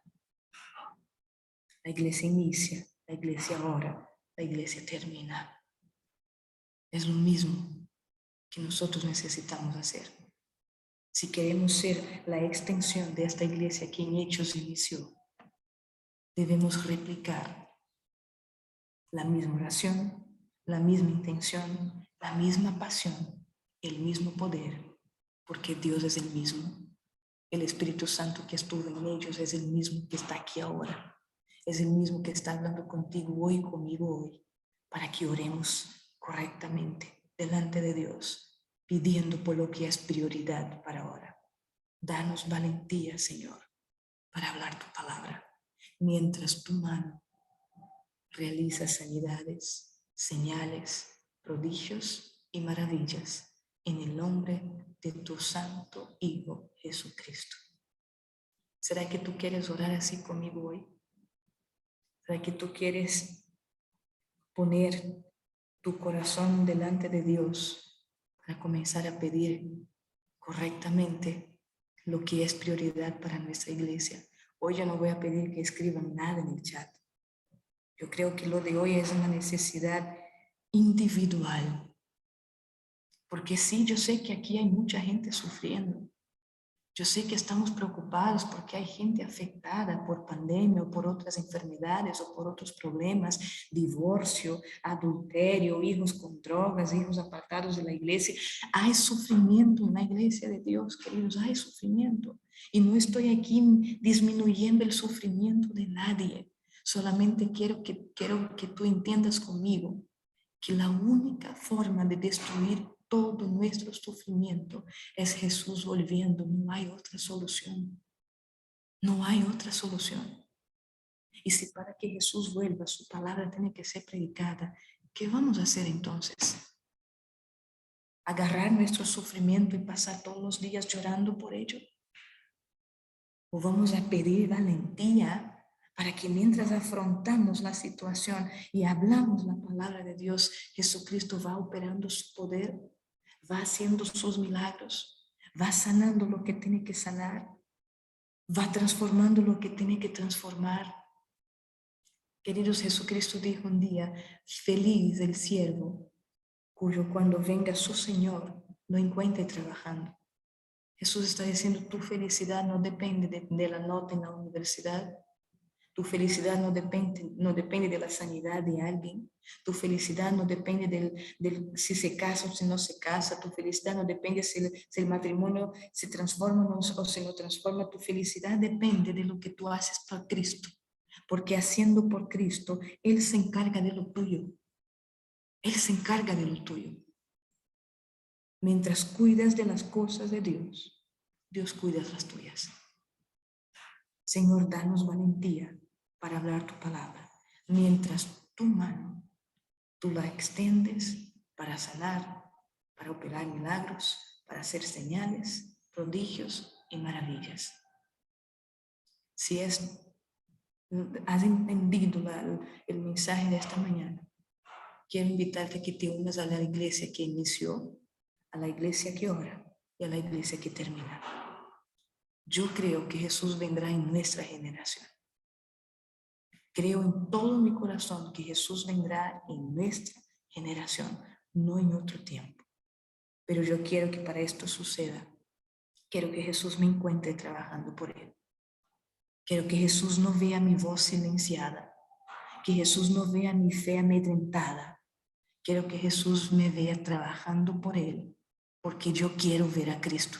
Speaker 1: La iglesia inicia, la iglesia ahora, la iglesia termina. Es lo mismo que nosotros necesitamos hacer. Si queremos ser la extensión de esta iglesia que en Hechos inició, debemos replicar la misma oración, la misma intención, la misma pasión, el mismo poder, porque Dios es el mismo. El Espíritu Santo que estuvo en ellos es el mismo que está aquí ahora. Es el mismo que está hablando contigo hoy, conmigo hoy, para que oremos correctamente delante de Dios, pidiendo por lo que es prioridad para ahora. Danos valentía, Señor, para hablar tu palabra, mientras tu mano realiza sanidades, señales, prodigios y maravillas en el nombre de tu santo Hijo Jesucristo. ¿Será que tú quieres orar así conmigo hoy? ¿Será que tú quieres poner tu corazón delante de Dios para comenzar a pedir correctamente lo que es prioridad para nuestra iglesia? Hoy yo no voy a pedir que escriban nada en el chat. Yo creo que lo de hoy es una necesidad individual. Porque sí, yo sé que aquí hay mucha gente sufriendo. Yo sé que estamos preocupados porque hay gente afectada por pandemia o por otras enfermedades o por otros problemas, divorcio, adulterio, hijos con drogas, hijos apartados de la iglesia. Hay sufrimiento en la iglesia de Dios, queridos, hay sufrimiento. Y no estoy aquí disminuyendo el sufrimiento de nadie. Solamente quiero que tú entiendas conmigo que la única forma de destruir todo nuestro sufrimiento es Jesús volviendo. No hay otra solución. No hay otra solución. Y si para que Jesús vuelva su palabra tiene que ser predicada, ¿qué vamos a hacer entonces? ¿Agarrar nuestro sufrimiento y pasar todos los días llorando por ello? ¿O vamos a pedir valentía para que mientras afrontamos la situación y hablamos la palabra de Dios, Jesucristo va operando su poder, va haciendo sus milagros, va sanando lo que tiene que sanar, va transformando lo que tiene que transformar. Queridos, Jesucristo dijo un día, feliz el siervo cuyo cuando venga su Señor lo encuentre trabajando. Jesús está diciendo, tu felicidad no depende de la nota en la universidad, tu felicidad no depende de la sanidad de alguien, tu felicidad no depende del si se casa o si no se casa, tu felicidad no depende si el matrimonio se transforma o si no transforma, tu felicidad depende de lo que tú haces por Cristo, porque haciendo por Cristo, Él se encarga de lo tuyo, Él se encarga de lo tuyo. Mientras cuidas de las cosas de Dios, Dios cuida las tuyas. Señor, danos valentía para hablar tu palabra. Mientras tu mano, tú la extiendes para sanar, para operar milagros, para hacer señales, prodigios y maravillas. Si has entendido el mensaje de esta mañana, quiero invitarte a que te unas a la iglesia que inició, a la iglesia que ora y a la iglesia que termina. Yo creo que Jesús vendrá en nuestra generación. Creo en todo mi corazón que Jesús vendrá en nuestra generación, no en otro tiempo. Pero yo quiero que para esto suceda, quiero que Jesús me encuentre trabajando por Él. Quiero que Jesús no vea mi voz silenciada, que Jesús no vea mi fe amedrentada. Quiero que Jesús me vea trabajando por Él, porque yo quiero ver a Cristo.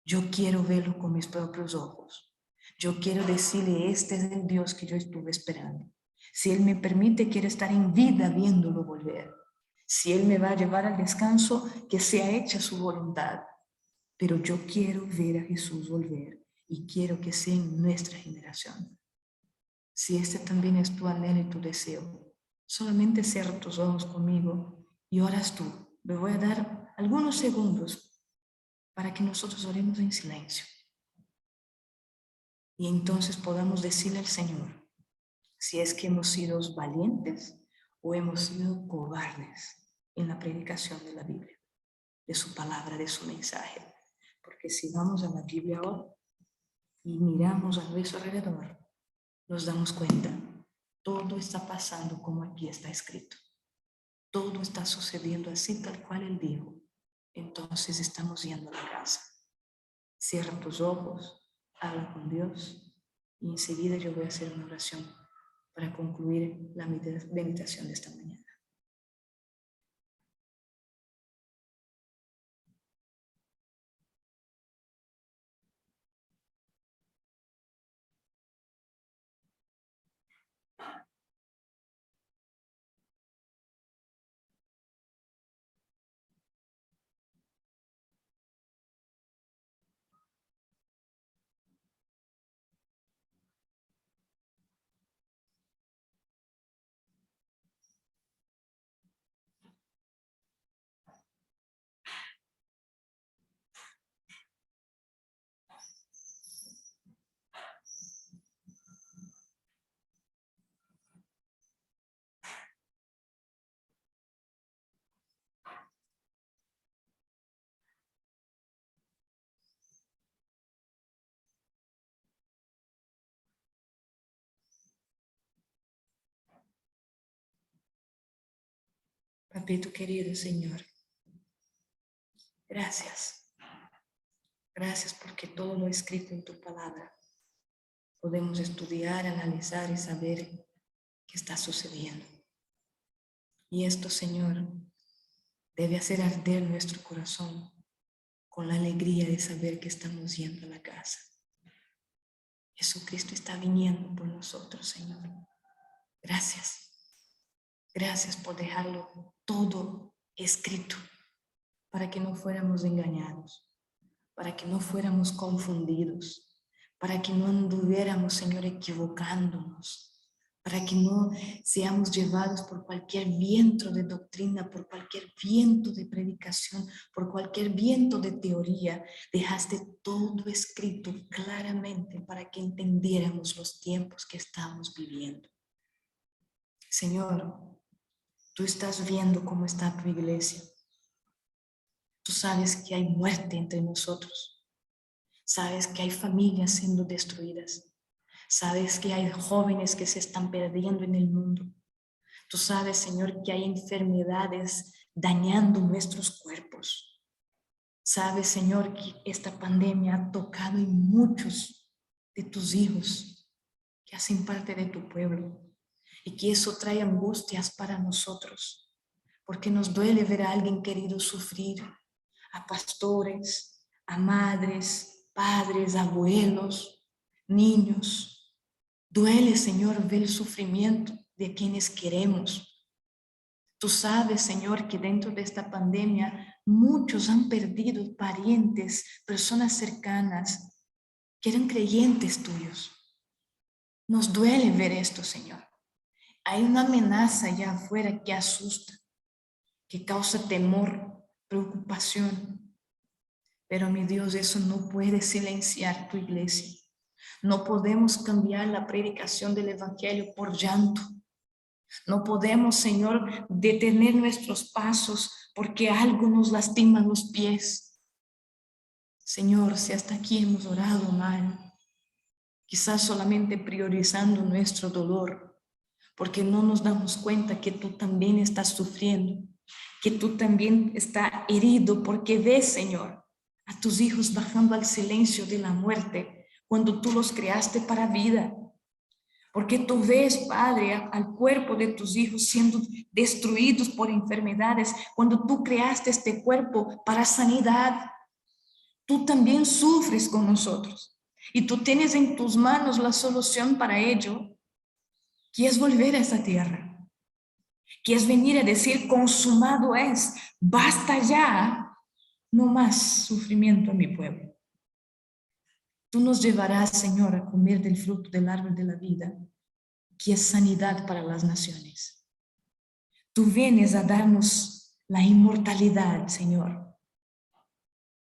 Speaker 1: Yo quiero verlo con mis propios ojos. Yo quiero decirle, este es el Dios que yo estuve esperando. Si Él me permite, quiero estar en vida viéndolo volver. Si Él me va a llevar al descanso, que sea hecha su voluntad. Pero yo quiero ver a Jesús volver y quiero que sea en nuestra generación. Si este también es tu anhelo y tu deseo, solamente cierra tus ojos conmigo y oras tú. Me voy a dar algunos segundos para que nosotros oremos en silencio. Y entonces podamos decirle al Señor si es que hemos sido valientes o hemos sido cobardes en la predicación de la Biblia, de su palabra, de su mensaje. Porque si vamos a la Biblia ahora y miramos a nuestro alrededor, nos damos cuenta, todo está pasando como aquí está escrito. Todo está sucediendo así tal cual Él dijo. Entonces estamos yendo a la casa. Cierra tus ojos, habla con Dios y enseguida yo voy a hacer una oración para concluir la meditación de esta mañana. Papito querido Señor, gracias. Gracias porque todo lo escrito en tu palabra podemos estudiar, analizar y saber qué está sucediendo. Y esto, Señor, debe hacer arder nuestro corazón con la alegría de saber que estamos yendo a la casa. Jesucristo está viniendo por nosotros, Señor. Gracias. Gracias por dejarlo todo escrito para que no fuéramos engañados, para que no fuéramos confundidos, para que no anduviéramos, Señor, equivocándonos, para que no seamos llevados por cualquier viento de doctrina, por cualquier viento de predicación, por cualquier viento de teoría. Dejaste todo escrito claramente para que entendiéramos los tiempos que estamos viviendo. Señor, tú estás viendo cómo está tu iglesia. Tú sabes que hay muerte entre nosotros. Sabes que hay familias siendo destruidas. Sabes que hay jóvenes que se están perdiendo en el mundo. Tú sabes, Señor, que hay enfermedades dañando nuestros cuerpos. Sabes, Señor, que esta pandemia ha tocado en muchos de tus hijos que hacen parte de tu pueblo y que eso trae angustias para nosotros, porque nos duele ver a alguien querido sufrir, a pastores, a madres, padres, abuelos, niños. Duele, Señor, ver el sufrimiento de quienes queremos. Tú sabes, Señor, que dentro de esta pandemia muchos han perdido parientes, personas cercanas que eran creyentes tuyos. Nos duele ver esto, Señor. Hay una amenaza allá afuera que asusta, que causa temor, preocupación. Pero mi Dios, eso no puede silenciar tu iglesia. No podemos cambiar la predicación del evangelio por llanto. No podemos, Señor, detener nuestros pasos porque algo nos lastima los pies. Señor, si hasta aquí hemos orado mal, quizás solamente priorizando nuestro dolor, porque no nos damos cuenta que tú también estás sufriendo, que tú también estás herido, porque ves, Señor, a tus hijos bajando al silencio de la muerte cuando tú los creaste para vida. Porque tú ves, Padre, al cuerpo de tus hijos siendo destruidos por enfermedades, cuando tú creaste este cuerpo para sanidad. Tú también sufres con nosotros y tú tienes en tus manos la solución para ello, que es volver a esta tierra, que es venir a decir, consumado es, basta ya, no más sufrimiento a mi pueblo. Tú nos llevarás, Señor, a comer del fruto del árbol de la vida, que es sanidad para las naciones. Tú vienes a darnos la inmortalidad, Señor.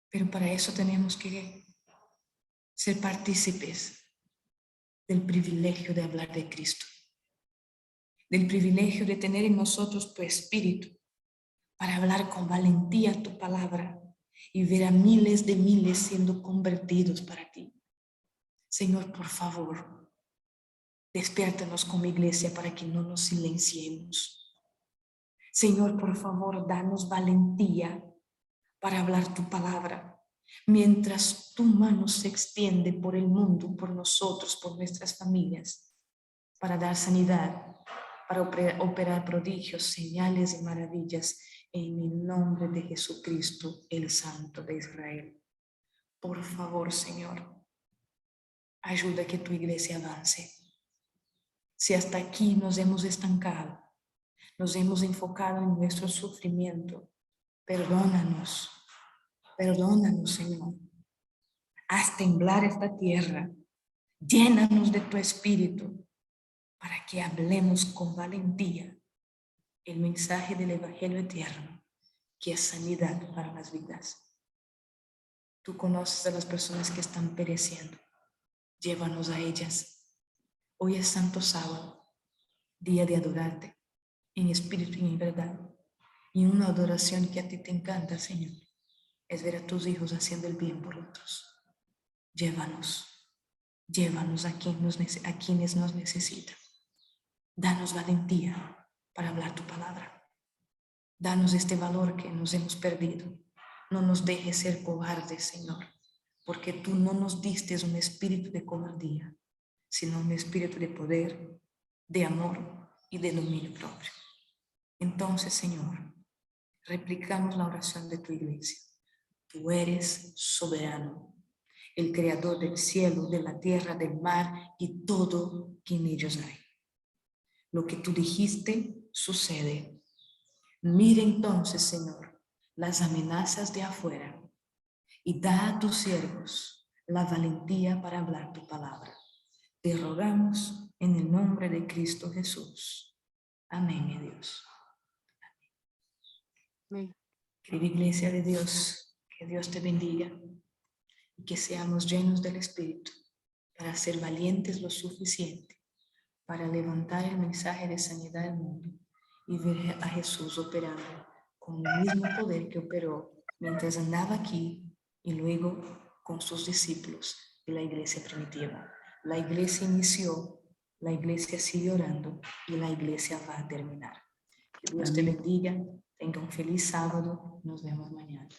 Speaker 1: Pero para eso tenemos que ser partícipes del privilegio de hablar de Cristo, del privilegio de tener en nosotros tu espíritu para hablar con valentía tu palabra y ver a miles de miles siendo convertidos para ti. Señor, por favor, despiértanos como iglesia para que no nos silenciemos. Señor, por favor, danos valentía para hablar tu palabra, mientras tu mano se extiende por el mundo, por nosotros, por nuestras familias, para dar sanidad, para operar prodigios, señales y maravillas en el nombre de Jesucristo, el Santo de Israel. Por favor, Señor, ayuda a que tu iglesia avance. Si hasta aquí nos hemos estancado, nos hemos enfocado en nuestro sufrimiento, perdónanos, perdónanos, Señor. Haz temblar esta tierra, llénanos de tu espíritu para que hablemos con valentía el mensaje del Evangelio eterno, que es sanidad para las vidas. Tú conoces a las personas que están pereciendo, llévanos a ellas. Hoy es Santo Sábado, día de adorarte en espíritu y en verdad, y una adoración que a ti te encanta, Señor, es ver a tus hijos haciendo el bien por otros. Llévanos, llévanos a quienes nos necesitan. Danos valentía para hablar tu palabra. Danos este valor que nos hemos perdido. No nos dejes ser cobardes, Señor, porque tú no nos diste un espíritu de cobardía, sino un espíritu de poder, de amor y de dominio propio. Entonces, Señor, replicamos la oración de tu iglesia. Tú eres soberano, el creador del cielo, de la tierra, del mar y todo que en ellos hay. Lo que tú dijiste sucede. Mira entonces, Señor, las amenazas de afuera y da a tus siervos la valentía para hablar tu palabra. Te rogamos en el nombre de Cristo Jesús. Amén, mi Dios.
Speaker 2: Amén.
Speaker 1: Querida Iglesia de Dios, que Dios te bendiga y que seamos llenos del Espíritu para ser valientes lo suficiente para levantar el mensaje de sanidad al mundo y ver a Jesús operando con el mismo poder que operó mientras andaba aquí y luego con sus discípulos de la iglesia primitiva. La iglesia inició, la iglesia sigue orando y la iglesia va a terminar. Que Dios te bendiga, tenga un feliz sábado, nos vemos mañana.